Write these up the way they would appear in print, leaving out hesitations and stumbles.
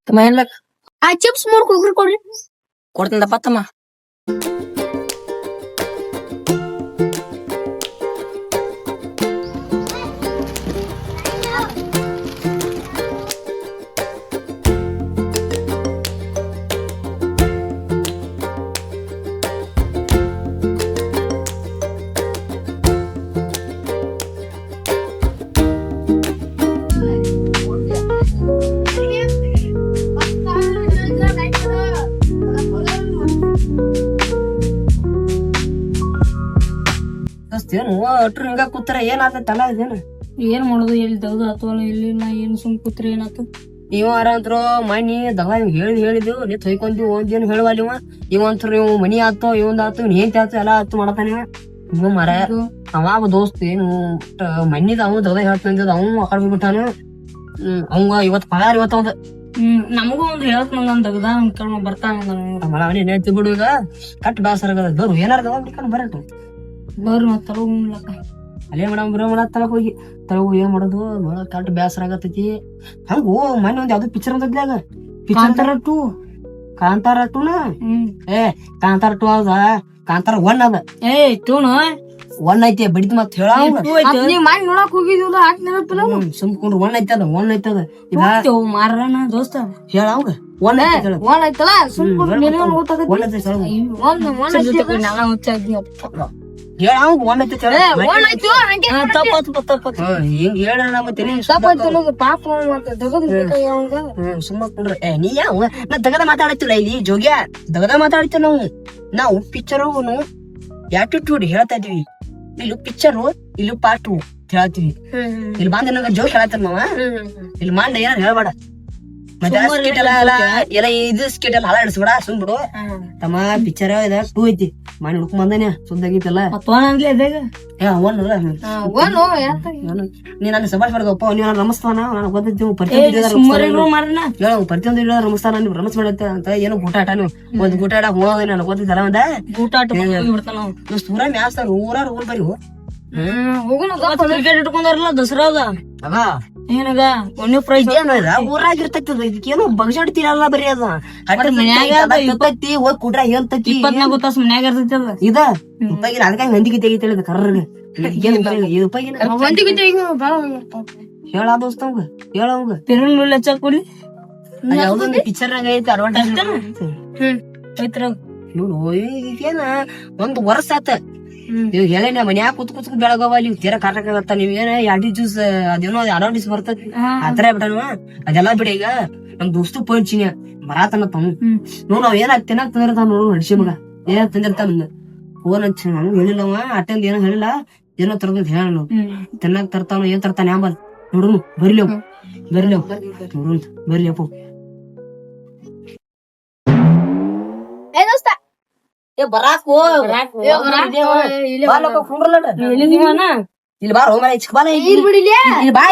ತಮ್ಮ ಏನ್ಲಕ್ ಆ ಚಿಪ್ಸ್ 3 ಕುರ್ಕುರಿ ಕೊಡ್ರಿ. ಕೊಡ್ತೀನಪ್ಪ ತಮ್ಮ. ಏನು ಅಟ್ರು ಹಿಂಗ ಕೂತಾರ ಏನಾಗತ್ತಲ್ಲ ಇದೇನು ಏನ್ ಮಾಡೋದು ಎಲ್ಲಿ ದಗದ ಅಥವಾ ಎಲ್ಲಿ ನಾ ಏನ್ ಸುಮ್ ಕೂತ್ರಿ ಏನಾತು. ಇವಾರ ಅಂತ್ರು ಮನಿ ದಗ ಹೇಳಿದೆವು ನೀ ತೊಯ್ಕೊಂತೀವಿ ಒಂದೇನು ಹೇಳುವಲ್ಲ ಇವ ಅಂತ್ರು ಇವ್ ಮನಿ ಆತು ಇವಂದ ಆತು ಏನ್ ಆತು ಎಲ್ಲಾ ಆತು ಮಾಡತಾನ ಇವ ಮರ ಅವಾಗ ದೋಸ್ತ್ ಏನು ಮನಿದ ಅವ್ ದಗ ಹೇಳ್ತಂದ ಅವ್ ಆ ಕಡೆ ಬಿಟ್ಟಾನು. ಅವಂಗ ಇವತ್ ಪಗಾರ ಇವತ್ತ ಅವಂದ ನಮಗೂ ಒಂದ್ ಹೇಳಕ್ ನಂಗ ದಗದ ಬರ್ತಾನ ಅವನೇ ಹೇಳ್ತಿ ಬಿಡು. ಈಗ ಕಟ್ ಬೇಸರ ಬರು ಏನಾರ ಬರಟ ಬರ್ರಿ ಮತ್ತ ತರೋಗ್ಲಕ್ಕ ಅಲ್ಲೇ ಮೇಡಮ್ ಬರೋ ಮಾಡ ತಳಗ್ ಹೋಗಿ ಏನ್ ಮಾಡೋದು ಕಟ್ ಬೇಸರ ಆಗತೈತಿ. ಹಂಗು ಮೊನ್ನೆ ಒಂದ್ ಯಾವ್ದು ಪಿಕ್ಚರ್ ಅಂತದ್ಲಾಗ ಕಾಂತಾರ 2 ಕಾಂತಾರ 2ನ ಏ ಕಾಂತಾರ 2 ಅದ ಕಾಂತಾರ 1 ಅದ. ಏ 2 1 ಐತಿ ಬಡಿದ್ ಮತ್ ಹೇಳ ನೀವ್ ಮಾಡಿ ನೋಡಕ್ ಹೋಗಿದ್ವಲ್ಲ ಹಾಕ್ ನೆನಪಿಲ್ಲ. ಸುಮ್ಕೊಂಡ್ರು 1 ಐತದ 1 ಐತದ ಈಗ ಮಾರಣ ದೋಸ್ತ ಹೇಳ ಅವಂಗ 1 ಐತಿ ಒಂದ್ ಐತಲ್ಲ ಸುಮ್ಕೊಂಡ್ ಗೊತ್ತಾಗತ್ತೆ. 1 ಐತಿ ನಾನು ಹುಚ್ಚಾಗಿ ಹೇಳ ಅವಂಗ 1 ಐತಿ ಹಿಂಗ ಹೇಳ ಮತ್ತೆ ಪಾಪ ಮತ್ತೆ ಸುಮ್ಮ ಕುಂಡ್ರ ಏ ನೀ ಯಾವ ನಾ ದಗದ ಮಾತಾಡತ್ತಿಲ್ಲ ಇಲ್ಲಿ ಜೋಗ್ಯ ದಗದ ಮಾತಾಡ್ತೀವಿ ನಾವು ಪಿಕ್ಚರ್ ಆಟಿಟ್ಯೂಡ್ ಹೇಳ್ತಾ ಇದೀವಿ. ಇಲ್ಲಿ ಪಿಕ್ಚರ್ ಇಲ್ಲಿ ಪಾರ್ಟ್ ಹೇಳ್ತೀವಿ. ಇಲ್ಲಿ ಬಂದ ನಂಗ ಜೋಕ್ ಹೇಳತ್ತಾನ ನಾವ ಇಲ್ಲಿ ಮಂಡ ಏನ ಹೇಳ್ಬೇಡ ಮತ್ತೆ ಸ್ಕಿಟ್ ಎಲ್ಲ ಇದು ಸ್ಕಿಟ್ ಎಲ್ಲ ಹಾಳ ಹಿಡಿಸ್ಬೇಡ ಸುಮ್ ಬಿಡು ತಮ್ಮ. ಪಿಕ್ಚರ್ ಇದ 2 ಐತಿ ಮಾಡಿ ಹುಡ್ಕೊಂಡ್ ಬಂದಾನೆ ಸುದ್ದಾಗಿತ್ತಲ್ಲ ನೀ ನನ್ನ ಸಭಾಷ್ ಮಾಡ್ದಪ್ಪ ನೀವು ರಮಸ್ತಾನ ನನಗೆ ಗೊತ್ತಿದ್ದೀವಿ ಪ್ರತಿಯೊಂದು ರಮಸ್ತಾನ ನೀವು ರಮಸ್ಬೇಡತ್ತೆ ಅಂತ ಏನೋ ಗೂಟಾಟ ನೀವು ಒಂದ್ ಗೂಟಾಟ ಹೋಗೋದ ನನಗೆ ಗೊತ್ತಿದ್ದಲ್ಲ ಒಂದ ಊರ ಮ್ಯಾಸ್ತಾರ ಊರಾರ ಊರ್ ಬರಿ ಕ್ರಿಕೆಟ್ ಇಟ್ಕೊಂಡಾರಲ್ಲ ದಸರಾದ ಅದ ಏನಾಗ ಒಂದೇ ಪ್ರೈಸ್ ಊರಾಗಿರ್ತೈತಿ ಇದಕ್ಕೇನು ಬಗ್ಸಾಡ್ತೀರಲ್ಲ ಬರೀ ಅದು ಹೋಗಿ ಕುಡ್ರ ಹೇಳ್ತೈತಿ 24 ತಾಸು ಮನ್ಯಾಗ ಇರ್ತೈತಿ ಅದ ಇದ ರೂಪಾಯಿಗಿನ ಅದಕ್ಕಾಗಿ ನಂದಿಗೆ ತೆಗಿತೇಳಿದ ಕರ್ರಗೆ ಹೇಳ ದೋಸ್ತ ಅವಂಗ ಹೇಳ ಅವಂಗ ತಿರುನ್ ಲೆಚ್ಚ ಕೊಡಿ ಯಾವ್ದೊಂದು ಪಿಕ್ಚರ್ನಾಗ ಐತಿ ಅಡ್ವಾಂಟೇಜ್ ಏನ ಒಂದ್ ವರ್ಷ ಆತ ಇವ್ ಹೇಳ ಮನ್ಯಾಗ ಕೂತ್ ಬೆಳಗವ ಅಲ್ಲಿ ತೀರ ಕಾಟಕ ನೀವ್ ಏನ ಯಾಡಿ ಜ್ಯೂಸ್ ಅದೇನೋ ಅಡಾಡಿಸ್ ಬರ್ತೈತಿ ಆತರ ಬಿಡಲ್ವ ಅದೆಲ್ಲಾ ಬಿಡ. ಈಗ ನಮ್ ದೋಸ್ತು ಪಂಚಿನ ಬರಾತನ ತಮ್ಮ ನೋಡ್ ನಾವ್ ಏನ ತಿನ್ನಕ್ ತಂದಿರ್ತಾನ ನೋಡು ಹಡ್ಸಿ ಮಗ ಏನ ತಂದಿರ್ತಾನ ಫೋನ್ ಹಚ್ಚಿ ನಾನು ಹೇಳಿಲ್ಲವ ಅಟೆಂದ್ ಏನೋ ಹೇಳಿಲ್ಲ ಏನೋ ತರದ್ ಹೇಳ ನಾವು ತಿನ್ನಕ್ ತರ್ತಾನ ಏನ್ ತರ್ತಾನ ಯಾಂಬಲ್ ನೋಡುನು ಬರ್ಲಿವ್ ನೋಡು ಬರ್ಲಿಯಪ್ಪ. ಬರಾಕು ಇಲ್ಲಿ ಬಾರ ಹೋಮ ಇಲ್ಲಿ ಬಾ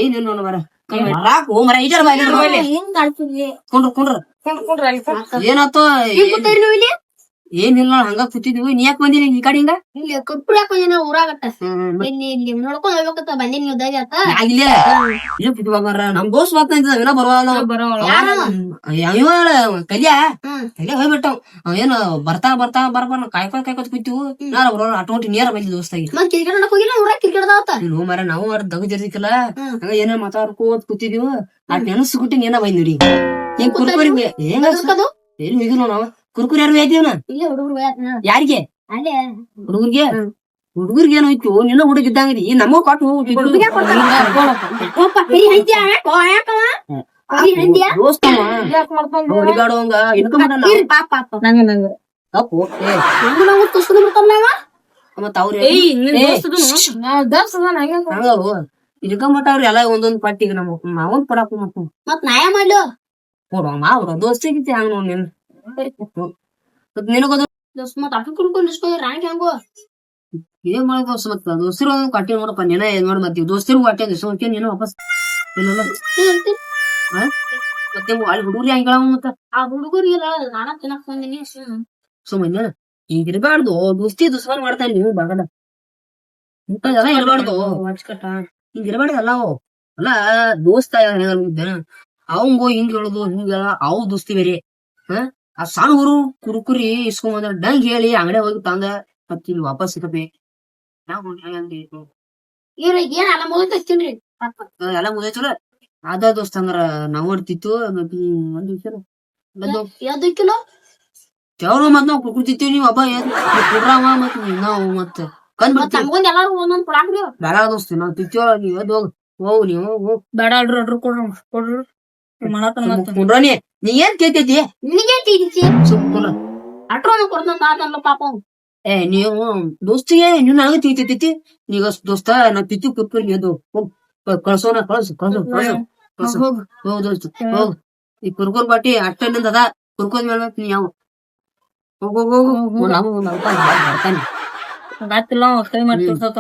ಏನಿಲ್ಲ ನೋಡ ಬರ ಬರಾಕು ಹೋಮರ ಇಜಾರ ಬಾ ಕುಂಡ್ರ ಏನಾಯ್ತು ಏನಿಲ್ಲ ಹಂಗ ಕೂತಿದ್ವಿ ನೀ ಯಾಕೆ ಬಂದಿನಿ ಈ ಕಡೆಯಿಂದ ನಮ್ ದೋಸ್ ಮಾತಾಡ ಕಲ್ಯ ಹೋಗ್ಬಿಟ್ಟವ್ ಏನ ಬರ್ತಾ ಕಾಯ್ಕೋತ್ ಕೂತಿವು ನಾರ ಬರೋ ಅಟೋಟಿ ನೇರ ಬಂದಿ ದೋಸ್ತಾಗಿ ಮರ ನಾವು ದಗ ಜರ್ಸಿಕಲ್ಲ ಹಂಗ ಏನ ಮಾತಾಡ್ಕೋತ್ ಕೂತಿದೀವು ಆ ನೆನಸ್ಬಿಟ್ಟು ಏನ ಬಂದಿರಿ ಏನ್ ಕುರ್ಕುರಿ ಹೆಂಗ ಏನು ಇದು ನಾವ್ ಕುರ್ಕುರಿ ಯಾರು ಐತಿವನ ಯಾರಿಗೆ ಹುಡುಗರ್ಗೆ ಏನೋ ಐತಿ ನಿನ್ನ ಹುಡುಗ ಇದ್ದಂಗ್ರಿ ನಮ್ಮ ಕೊಟ್ಟು ಹುಡುಗಾಡುವಂಗ ಮತ್ತ ಅವ್ರ ಇಡ್ಕೊಂಬಟ್ಟ ಅವ್ರಿ ಎಲ್ಲ ಒಂದೊಂದ್ ಪಟ್ಟಿಗೆ ನಮ್ಮ ಮಾವನ್ ಕೊಡಾಕ ಮತ್ ನಾಯ ಮಾಡ್ಲು ಕೊಡುವ ಮಾವ್ರ ದೋಸ್ತಿಗಿತಿ ಹಂಗ ನೋಡ್ ನಿನ್ ನಿನಗೋದು ಏನ್ ಮಾಡೋದು ಮತ್ತ ದೋಸ್ತಿರು ಕಟ್ಟಿ ನೋಡಪ್ಪ ನೆನ ಏನ್ ಮಾಡ ಮತ್ತೀವಿ ದೋಸ್ತಿರು ಕಟ್ಟಿ ಸೋಕೆ ನೀನು ವಾಪಸ್ ಮತ್ತೆ ಅಲ್ಲಿ ಹುಡುಗರಿ ಹಂಗ ಮತ್ತ ಆ ಹುಡುಗರಿಗೆ ನಾನ ತಿನ್ನಕ್ ಬಂದಿನಿ ಸುಮ್ಮನೆ ಈಗ ಇರ್ಬಾರ್ದು ದೋಸ್ತಿ ದುಸ್ವಾರ ಮಾಡ್ತಾನೆ ನೀವು ಬಾಗಡ ಇಂಥದೆಲ್ಲ ಇರ್ಬಾರ್ದು ಹಿಂಗ ಇರ್ಬಾರ್ದು ಅಲ್ಲ ಅಲ್ಲ ದೋಸ್ತ ಅವಂಗೋ ಹಿಂಗ್ ಹೇಳುದು ಹಿಂಗ ಅವ್ ದೋಸ್ತಿ ಬೇರೆ ಆ ಸಣ್ಣ ಹುರು ಕುರುಕುರಿ ಇಸ್ಕೊಂಬಂದ್ರ ಡಂಗ್ ಹೇಳಿ ಅಂಗಡಿ ಹೋಗಿ ತಂದ ಮತ್ ಇಲ್ಲಿ ವಾಪಸ್ ಸಿಗಬೇ ಏನ್ ಅಲ್ಲ ಮುಗಿತೀನ್ರಿ ಎಲ್ಲ ಮುಗಿಯಚಲ ಅದ ದೋಸ್ತ ಅಂದ್ರ ನಾವ್ ಹೊಡ್ತಿತ್ತು ಒಂದ್ ವಿಷಯ ಯಾವ್ದು ಕಿಲೋ ಚವ್ರ ಮತ್ ನಾವ್ ಕುಡ್ತಿರ್ತೀವಿ ನೀವ್ ಹಬ್ಬ ಕುಡ್ರಾವ ಮತ್ ನಾವು ಮತ್ ಕಂದ್ ಬಿಡ್ತೀವಿ ತಮ್ಗೊಂದ್ ಎಲ್ಲಾರು ಒಂದೊಂದ್ ಕೊಡಾಕ್ರಿ ಬೇಡ ದೋಸ್ತಿ ನಾವ್ ತಿರ್ತೀವ ನೀವ್ ಎದ್ ಹೋಗ್ ನೀವು ಹೋಗ್ ಬೇಡ ಆಡ್ರಿ ಕೊಡ್ರಿ ಮಾಡತ್ತ ಮತ್ತ ಕುಂಡ್ರಾನಿ ನೀ ಏನ್ ಕೇಳ್ತೈತಿ ನಿನಗೆ ತೀರಿಸಿ ಸುಮ್ಮನೆ ಅಟ್ರೋನು ಕೊಡ್ದಂತ ಆದಲ್ಲ ಪಾಪ ನೀವು ದೋಸ್ತಿಗೆ ನೀವು ನನಗೆ ತಿಳ್ತೈತಿ ನೀಗ ದೋಸ್ತ ನಾ ತಿತ್ತಿ ಕುತ್ಕೊಂಡು ಅದು ಹೋಗ್ ಕಳ್ಸೋನ ಕಳ್ಸು ಹೋಗ್ ದೋಸ್ತ ಹೋಗ್ ಈ ಕುರ್ಕೋರ್ ಬಾಟಿ ಅಷ್ಟಲ್ಲಿಂದ ಅದ ಕುರ್ಕೋದ್ ಮೇಲೆ ನೀ ಯಾವ ಹೋಗ್ ನಾವು ಬರ್ತಾನೆ ಗೊತ್ತಿಲ್ಲ ಕೈ ಮಾಡಿ ತೋರ್ಸತ್ತ